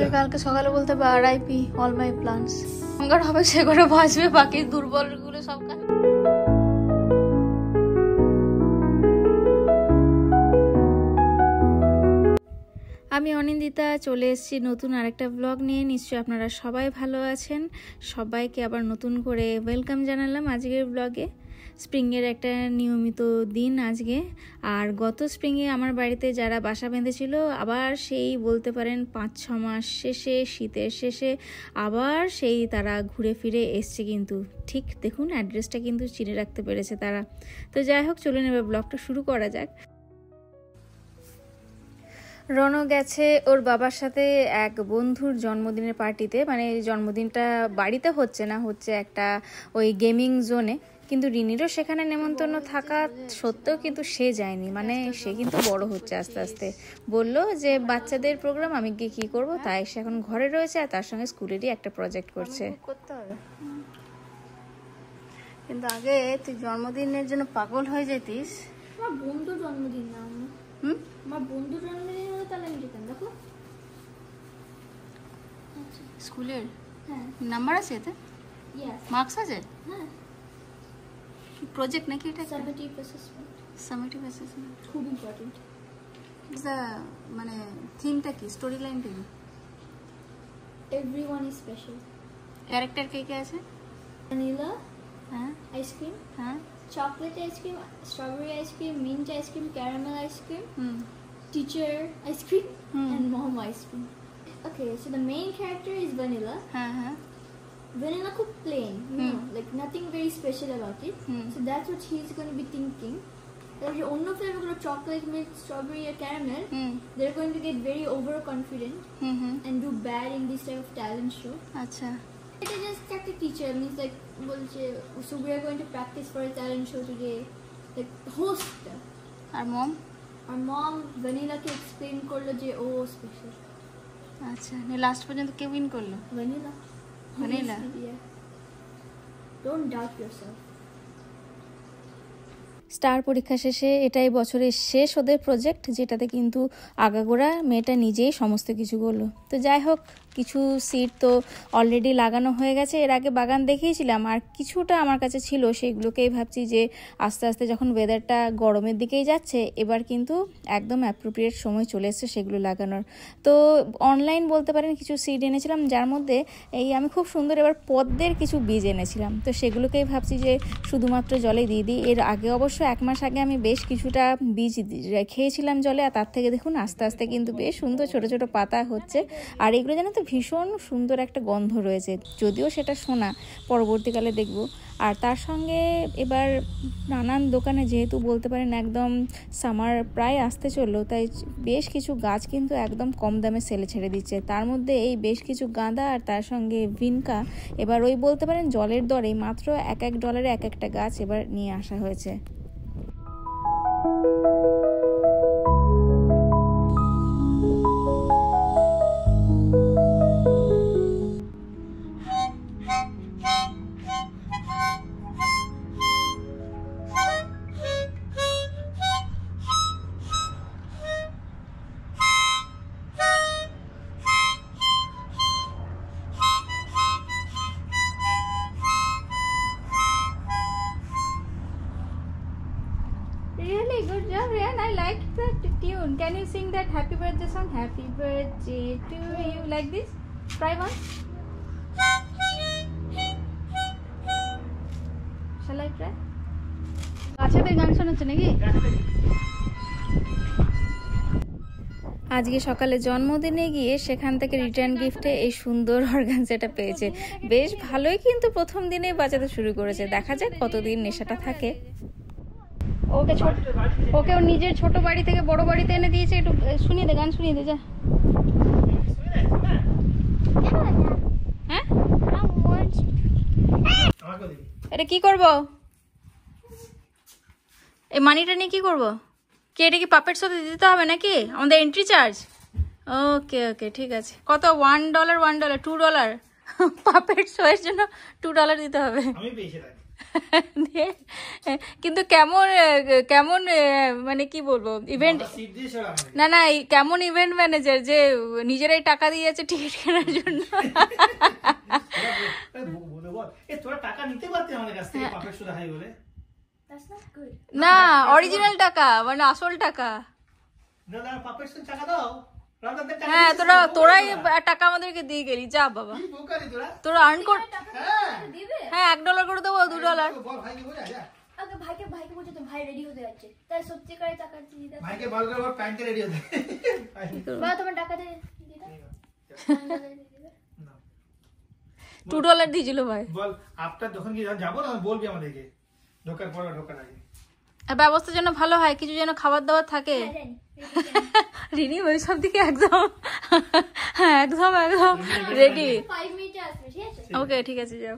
আমাকে কালকে সকালে বলতে হবে আরআইপি অল মাই প্ল্যান্স। গঙ্গার হবে সে করে বাঁচবে, বাকি দুর্বলগুলো সব কাজ। আমি অনিন্দিতা চলে এসেছি নতুন আরেকটা ব্লগ নিয়ে। নিশ্চয়ই আপনারা সবাই ভালো আছেন। সবাইকে আবার নতুন করে ওয়েলকাম জানালাম আজকের ব্লগে। স্প্রিংয়ের একটা নিয়মিত দিন আজকে। আর গত স্প্রিংয়ে আমার বাড়িতে যারা বাসা বেঁধেছিল, আবার সেই বলতে পারেন 5-6 মাস শেষে, শীতের শেষে আবার সেই তারা ঘুরে ফিরে এসছে। কিন্তু ঠিক দেখুন অ্যাড্রেসটা কিন্তু চিনে রাখতে পেরেছে তারা। তো যাই হোক, চলুন এবার ব্লগটা শুরু করা যাক। রণ গেছে ওর বাবার সাথে এক বন্ধুর জন্মদিনের পার্টিতে। মানে জন্মদিনটা বাড়িতে হচ্ছে না, হচ্ছে একটা ওই গেমিং জোনে। কিন্তু রিনিরও সেখানে নেমন্তন্ন থাকা সত্ত্বেও কিন্তু সে যায়নি। মানে সে কিন্তু বড় হচ্ছে আস্তে আস্তে। বলল যে বাচ্চাদের প্রোগ্রাম, আমি গিয়ে কী করবো, তাই সে এখন ঘরে রয়েছে আর তার সঙ্গে স্কুলেরই একটা প্রজেক্ট করছে। করতে হবে। কিন্তু আগে তুই জন্মদিনের জন্য পাগল হয়ে যেতিস। আমার বন্ধুর জন্মদিন না, আমার বন্ধুর জন্মদিন হলে তাহলে আমি যেতাম। দেখো স্কুলের হ্যাঁ নাম্বার আছে এতে, মার্কস আছে। হ্যাঁ প্রজেক্ট নাকি এটা? Summative assessment. সামেটিভ অ্যাসেসমেন্ট খুব ইম্পর্টেন্ট। মানে থিমটা কি, স্টোরি লাইনটা কি? Everyone is special. ক্যারেক্টার কে কে আছে? ভ্যানিলা, হ্যাঁ, আইসক্রিম, হ্যাঁ, chocolate ice cream, strawberry ice cream, mint ice cream, caramel ice cream, teacher ice cream, and mom ice cream. Okay, so the main character is Vanilla. Vanilla could plain, like nothing very special about it. So that's what he's going to be thinking. If you only flavor of chocolate, milk, strawberry, or caramel, they're going to get very overconfident and do bad in this type of talent show. Acha. It is just like a teacher means like, so we are going to practice for a talent show today, like host. Our mom? Our mom Vanilla ke explain korlo je oh special. Acha, ne last পর্যন্ত কে win করলো? Vanilla. Vanilla. Yeah. Don't doubt yourself. Star পরীক্ষা শেষে এটাই বছরের শেষ ওদের project, যেটাতে কিন্তু আগাগোড়া মেয়েটা নিজেই সমস্ত কিছু করলো। তো যাই হোক, কিছু সিড তো অলরেডি লাগানো হয়ে গেছে। এর আগে বাগান দেখিয়েছিলাম, আর কিছুটা আমার কাছে ছিল, সেগুলোকেই ভাবছি যে আস্তে আস্তে যখন ওয়েদারটা গরমের দিকেই যাচ্ছে, এবার কিন্তু একদম অ্যাপ্রোপ্রিয়েট সময় চলে এসছে সেগুলো লাগানোর। তো অনলাইন বলতে পারেন কিছু সিড এনেছিলাম, যার মধ্যে এই আমি খুব সুন্দর এবার পদ্মের কিছু বীজ এনেছিলাম। তো সেগুলোকেই ভাবছি যে শুধুমাত্র জলে দিয়ে দিই। এর আগে অবশ্য 1 মাস আগে আমি বেশ কিছুটা বীজ রেখেছিলাম জলে, আর তার থেকে দেখুন আস্তে আস্তে কিন্তু বেশ সুন্দর ছোট ছোট পাতা হচ্ছে। আর এগুলো জানো তো ভীষণ সুন্দর একটা গন্ধ রয়েছে, যদিও সেটা শোনা, পরবর্তীকালে দেখব। আর তার সঙ্গে এবার নানান দোকানে যেহেতু বলতে পারেন একদম সামার প্রায় আসতে চললো, তাই বেশ কিছু গাছ কিন্তু একদম কম দামে সেলে ছেড়ে দিচ্ছে। তার মধ্যে এই বেশ কিছু গাঁদা আর তার সঙ্গে ভিনকা এবার ওই বলতে পারেন জলের দরে মাত্র $1 এক একটা গাছ এবার নিয়ে আসা হয়েছে। Really good job, Ryan. I liked that tune. Can you sing that happy birthday song? Happy birthday to you. Like this? Try one. Shall I try? বাচ্চাদের গান শোনাচ্ছে নাকি? আজকে সকালে জন্মদিনে গিয়ে সেখান থেকে রিটার্ন গিফটে এই সুন্দর অর্গানজাটা পেয়েছে। বেশ ভালোই কিন্তু প্রথম দিনেই বাজাতে শুরু করেছে। দেখা যাক কতদিন নেশাটা থাকে। ওকে ওর নিজের ছোট বাড়ি থেকে বড় বাড়িতে এনে দিয়েছে। একটু শুনিয়ে দে, গান শুনিয়ে দে যা। হ্যাঁ, এটা কি করব? এই মানিটা নিয়ে কি করব? কি এটা কি পাপেট সাথে দিতে হবে নাকি আমাদের এন্ট্রি চার্জ? ওকে ওকে, ঠিক আছে। কত? $1, $2 পাপেট শো এর জন্য $2 দিতে হবে। আমি পেয়েছি। কিন্তু কেমন কেমন মানে কি বলবো ইভেন্ট, না না কেমন ইভেন্ট ম্যানেজার যে নিজেরাই টাকা দিয়েছে টিকিট কেনার জন্য। না অরিজিনাল টাকা মানে আসল টাকা। হ্যাঁ তোরাই টাকা আমাদেরকে দিয়ে গেলি, যা বাবা তোরা আর্ন কর। হ্যাঁ $1 করে দেবো, $2। ভাইকে বলছে তো ভাই রেডি হতে যাচ্ছে, তাই সত্যি করে টাকা দিয়ে দাও ভাইকে বল করে ওর প্যান্টে রেডি হতে বাবা তোমার টাকা দিয়ে দাও। $2 দিয়েছিল ভাই। বল আপনার যখন কি যাবো না বলবি আমাদেরকে ঢোকার পর ঢোকার আগে। আর ব্যবস্থা যেন ভালো হয়, কিছু যেন খাবার দাবার থাকে। রিনি ওই সব দিকে একদম একদম রেডি। 5 মিনিটে আসবে, ঠিক আছে? ওকে ঠিক আছে যাও।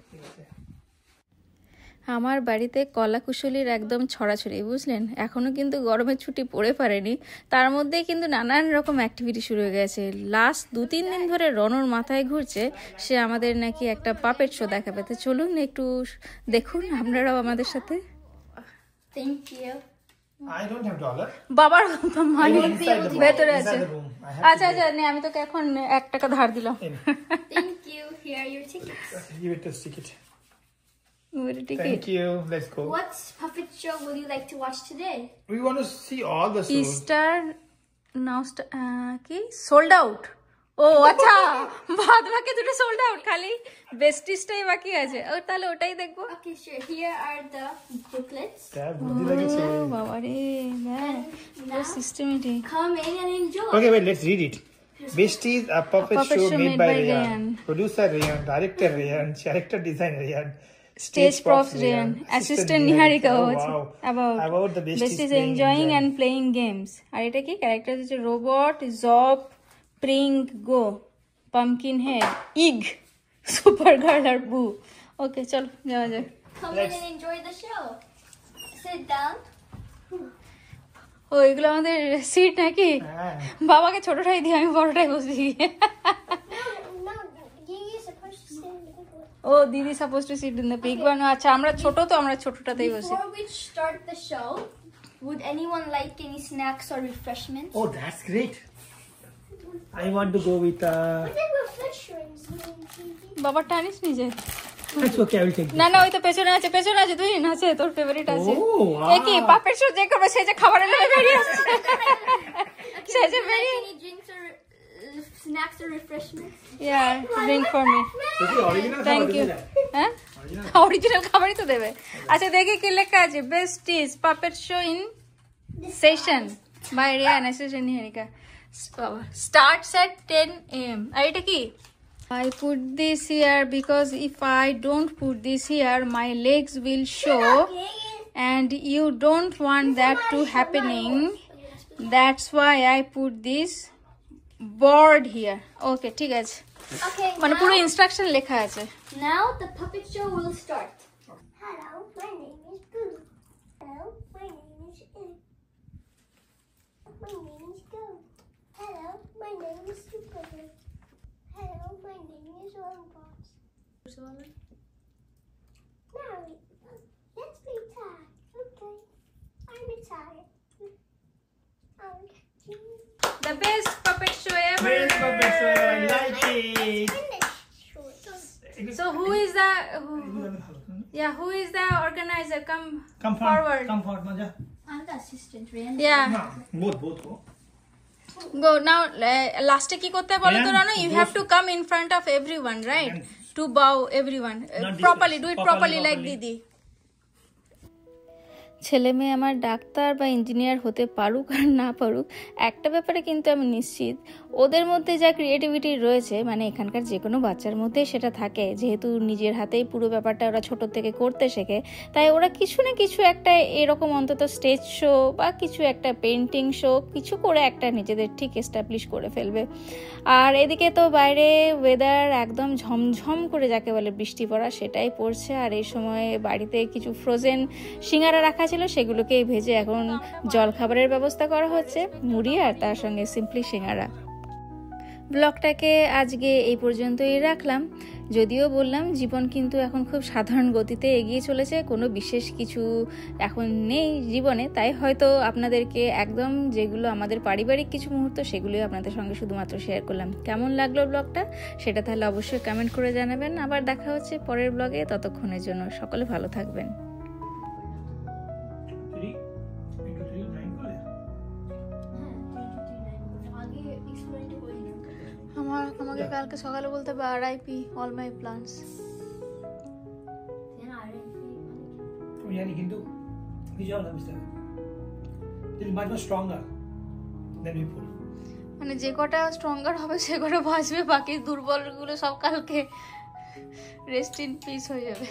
আমার বাড়িতে কলা কুশলীর একদম ছড়াছড়ি, বুঝলেন। এখনও কিন্তু গরমের ছুটি পড়ে পারেনি, তার মধ্যেই কিন্তু নানান রকম অ্যাক্টিভিটি শুরু হয়ে গেছে। লাস্ট 2-3 দিন ধরে রনর মাথায় ঘুরছে সে আমাদের নাকি একটা পাপেট শো দেখাবে। তো চলুন একটু দেখুন আপনারাও আমাদের সাথে। Thank you. I don't have dollar. বাবার মানি ভেতরে আছে। Inside the room. I have আচ্ছা আচ্ছা নে, আমি তোকে এখন $1 ধার দিলাম। Thank you. Here are your tickets. Give it a ticket. Ticket. Thank you. Let's go. What puppet show will you like to watch today? We want to see all the shows. ইস্টার নাও কি sold out. ও আচ্ছা বাদ বাকি দুটো sold out, খালি বেস্টিসটাই বাকি আছে। ও তাহলে ওটাই দেখবো। Okay, sure. Here are the booklets. Dad, বুদ্ধি লেগেছে। বাবা রে Now, systematic. come in and enjoy. Okay, wait, let's read it. Besties, a puppet show made by Rayan. Producer Rayan, director Rayan, character designer Rayan. Stage props Rayan, assistant Niharika. Oh, wow. About the besties enjoying and playing games. আর এটা কি character হচ্ছে robot, job, প্রিং, go, pumpkin head, egg, super girl আর boo. Okay চলো যাওয়া যাক। Come in and enjoy the show. Sit down. ও এগুলো আমাদের সিট নাকি? হ্যাঁ। বাবাকে ছোটটাই দিয়ে আমি বড়টাই বসি। No, you're supposed to sit in the big one. ও দিদি suppose to sit in the big one. আচ্ছা আমরা ছোট তো আমরা ছোটটাতেই বসি। Before we start the show, would anyone like any snacks or refreshments? Oh, that's great. I want to go with refreshments? বাবা টানিস নিজে। That's okay, I will take না না ওই তো পেছনে আছে তুই আছে তোর ফেভারিট আছে। Oh, wow. এ কি পাপের শো যে করবে সে যে খাবারের লোভে বেরিয়ে আসছে। সে যে বেরিয়ে Any drinks or snacks or refreshments? Yeah drink for me. Thank you. হ্যাঁ অরিজিনাল খাবারই তো দেবে। আচ্ছা দেখি কি লেখা আছে। Besties puppet show in session by Riyan assistant Niharika. Starts at 10 AM. আর এটা কি? I put this here because if I don't put this here, my legs will show, and you don't want that to happening. That's why I put this board here. Okay, ঠিক আছে। Okay, মানে পুরো instruction লেখা আছে। now the puppet show will start. Hello, my name is Boo. Hello, my name is Ig. My name is Go. Hello, my name is Superman. Hello, my name is Robot. Now, let's be tired. Okay, I'm tired. The best puppet show ever. Best puppet show ever. I like it. So who is the who is the organizer? Come Come forward. Come forward, Maja. I'm the assistant, Ryan. Yeah. No, both go. Go now. Last কি করতে বলো তো রানো? You have to come in front of everyone, right? To bow everyone. Properly, do it properly like Didi. ছেলে মেয়ে আমার doctor বা engineer হতে পারুক আর না পারুক, একটা ব্যাপারে কিন্তু আমি নিশ্চিত, ওদের মধ্যে যা ক্রিয়েটিভিটি রয়েছে, মানে এখানকার যে কোনো বাচ্চার মধ্যেই সেটা থাকে। যেহেতু নিজের হাতেই পুরো ব্যাপারটা ওরা ছোট থেকে করতে শেখে, তাই ওরা কিছু না কিছু একটা এরকম অন্তত স্টেজ শো বা কিছু একটা পেন্টিং শো কিছু করে একটা নিজেদের ঠিক এস্টাবলিশ করে ফেলবে। আর এদিকে তো বাইরে ওয়েদার একদম ঝমঝম করে যাকে বলে বৃষ্টি পড়া, সেটাই পড়ছে। আর এই সময় বাড়িতে কিছু ফ্রোজেন সিঙ্গারা রাখা ছিল, সেগুলোকেই ভেজে এখন জলখাবারের ব্যবস্থা করা হচ্ছে, মুড়ি আর তার সঙ্গে সিম্পলি সিঙ্গারা। ব্লগটাকে আজকে এই পর্যন্তই রাখলাম। যদিও বললাম জীবন কিন্তু এখন খুব সাধারণ গতিতে এগিয়ে চলেছে, কোনো বিশেষ কিছু এখন নেই জীবনে, তাই হয়তো আপনাদেরকে একদম যেগুলো আমাদের পারিবারিক কিছু মুহূর্ত সেগুলোই আপনাদের সঙ্গে শুধুমাত্র শেয়ার করলাম। কেমন লাগলো ব্লগটা সেটা তাহলে অবশ্যই কমেন্ট করে জানাবেন। আবার দেখা হচ্ছে পরের ব্লগে, ততক্ষণের জন্য সকলে ভালো থাকবেন। আমাকে কালকে সকালে বলতে হবে RIP অল মাই প্ল্যান্টস। यानी কিন্তু visual understand it is much more stronger than before. মানে যে কটা স্ট্রঙ্গার হবে সে কটা বাঁচবে, বাকি দুর্বলগুলো সব কালকে রেস্ট ইন পিস হয়ে যাবে।